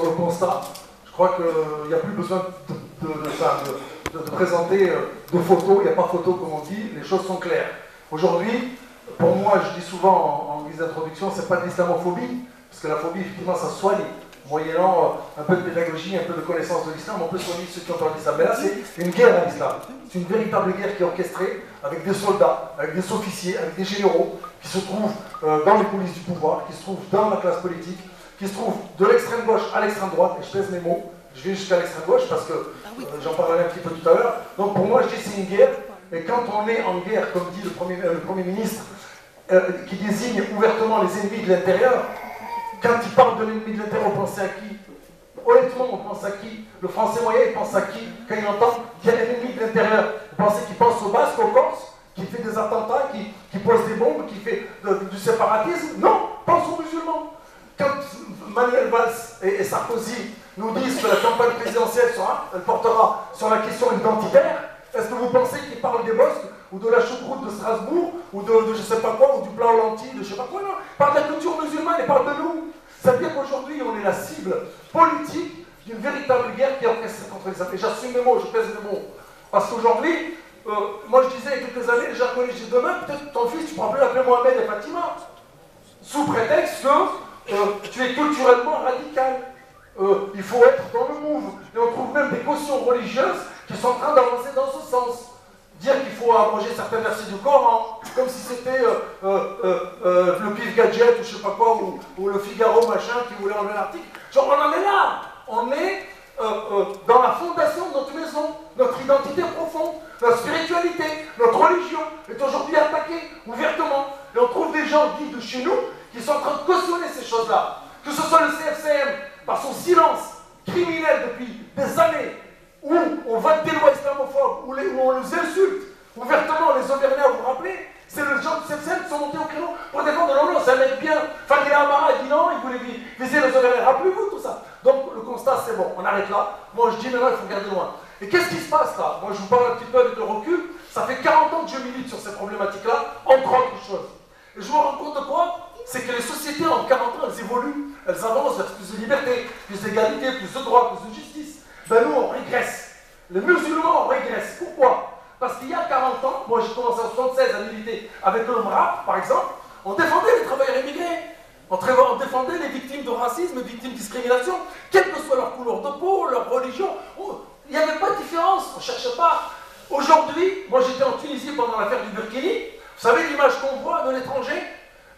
sur le constat. Je crois qu'il n'y a plus besoin de présenter de photos, il n'y a pas photo comme on dit, les choses sont claires. Aujourd'hui, pour moi, je dis souvent en guise d'introduction, c'est pas de l'islamophobie, parce que la phobie, effectivement, ça se soigne. Moyennant un peu de pédagogie, un peu de connaissance de l'islam, on peut soigner ceux qui ont peur de l'islam. Mais là, c'est une guerre à l'islam. C'est une véritable guerre qui est orchestrée avec des soldats, avec des sous-officiers, avec des généraux qui se trouvent dans les coulisses du pouvoir, qui se trouvent dans la classe politique, qui se trouvent de l'extrême gauche à l'extrême droite, et je pèse mes mots, je vais jusqu'à l'extrême gauche parce que j'en parlerai un petit peu tout à l'heure. Donc pour moi, je dis c'est une guerre, et quand on est en guerre, comme dit le Premier ministre, qui désigne ouvertement les ennemis de l'intérieur, quand il parle de l'ennemi de l'intérieur, on pense à qui? Honnêtement, on pense à qui? Le français moyen, il pense à qui? Quand il entend qu'il y a un ennemi de l'intérieur, vous pensez qu'il pense au Basque, au Corse, qui fait des attentats, qui pose des bombes, qui fait du séparatisme? Non, pense aux musulmans. Quand Manuel Valls et Sarkozy nous disent que la campagne présidentielle elle portera sur la question identitaire, est-ce que vous pensez qu'ils parlent des Bosques ou de la choucroute de Strasbourg, ou de je sais pas quoi, ou du plat aux lentilles, de je sais pas quoi, non. Ils parlent de la culture musulmane et parlent de nous. Ça veut dire qu'aujourd'hui, on est la cible politique d'une véritable guerre qui est orchestrée contre l'islam. Et j'assume mes mots, je pèse mes mots. Parce qu'aujourd'hui, moi je disais il y a quelques années, les gens connaissent, je dis demain, peut-être ton fils, tu pourras plus l'appeler Mohamed et Fatima. Sous prétexte que tu es culturellement radical. Il faut être dans le move. Et on trouve même des cautions religieuses qui sont en train d'avancer dans ce sens. Dire qu'il faut abroger certains versets du Coran, comme si c'était le pif gadget ou je sais pas quoi, ou le Figaro machin qui voulait enlever l'article. Genre on en est là. On est dans la fondation de notre maison, notre identité profonde, notre spiritualité, notre religion est aujourd'hui attaquée ouvertement. Et on trouve des gens dits de chez nous qui sont en train de cautionner ces choses-là. Que ce soit le CFCM, par son silence criminel depuis des années, où on vote des lois islamophobes, où on nous insulte ouvertement, les Auvergnats, vous vous rappelez? C'est le genre de CFCM qui sont montés au créneau pour défendre non, c'est un mec bien. Fadila Amara a dit non, il voulait viser les Auvergnats. Rappelez-vous tout ça. Donc le constat, c'est bon, on arrête là. Moi je dis maintenant, il faut regarder loin. Et qu'est-ce qui se passe là? Moi je vous parle un petit peu avec le recul. Ça fait 40 ans que je milite sur ces problématiques-là, entre autres choses. Et je me rends compte de quoi? C'est que les sociétés en 40 ans, elles évoluent, elles avancent vers plus de liberté, plus d'égalité, plus de droit, plus de justice. Ben nous, on régresse. Les musulmans, on régresse. Pourquoi? Parce qu'il y a 40 ans, moi j'ai commencé en 76 à militer avec le MRAP, par exemple, on défendait les travailleurs immigrés, on défendait les victimes de racisme, les victimes de discrimination, quelle que soit leur couleur de peau, leur religion, il n'y avait pas de différence, on ne cherchait pas. Aujourd'hui, moi j'étais en Tunisie pendant l'affaire du Burkini, vous savez l'image qu'on voit de l'étranger?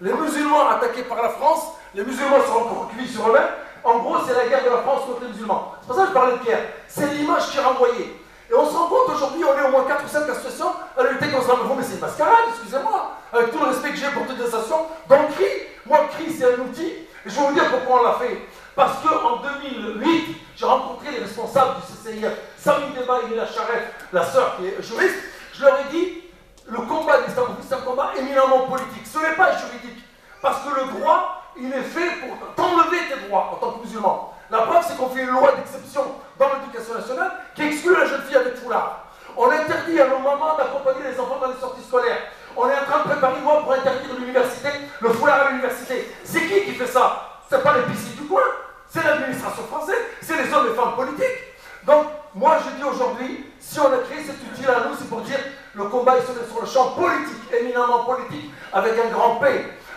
Les musulmans attaqués par la France, les musulmans sont encore cuits sur eux-mêmes. En gros, c'est la guerre de la France contre les musulmans. C'est pour ça que je parlais de Pierre. C'est l'image qui est renvoyée. Et on se rend compte aujourd'hui, on est au moins 4 ou 5 associations à lutter contre l'islam. Mais c'est une mascarade, excusez-moi. Avec tout le respect que j'ai pour toutes les associations. Donc CRI, moi CRI c'est un outil. Et je vais vous dire pourquoi on l'a fait. Parce qu'en 2008, j'ai rencontré les responsables du CCIF, Sami Deba et Mila Charef, la sœur qui est juriste. Je leur ai dit, le combat de l'islamophobie, c'est un combat éminemment politique. Ce n'est pas juridique. Parce que le droit, il est fait pour t'enlever tes droits en tant que musulman. La preuve, c'est qu'on fait une loi d'exception dans l'éducation nationale qui exclut la jeune fille avec foulard. On interdit à nos mamans d'accompagner les enfants dans les sorties scolaires. On est en train de préparer une loi pour interdire l'université, le foulard à l'université. C'est qui fait ça? C'est pas les piscines du coin, c'est l'administration française, c'est les hommes et femmes politiques. Donc, moi je dis aujourd'hui, si on a créé cet outil à nous, c'est pour dire le combat est sur le champ politique, éminemment politique, avec un grand P.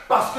Parce que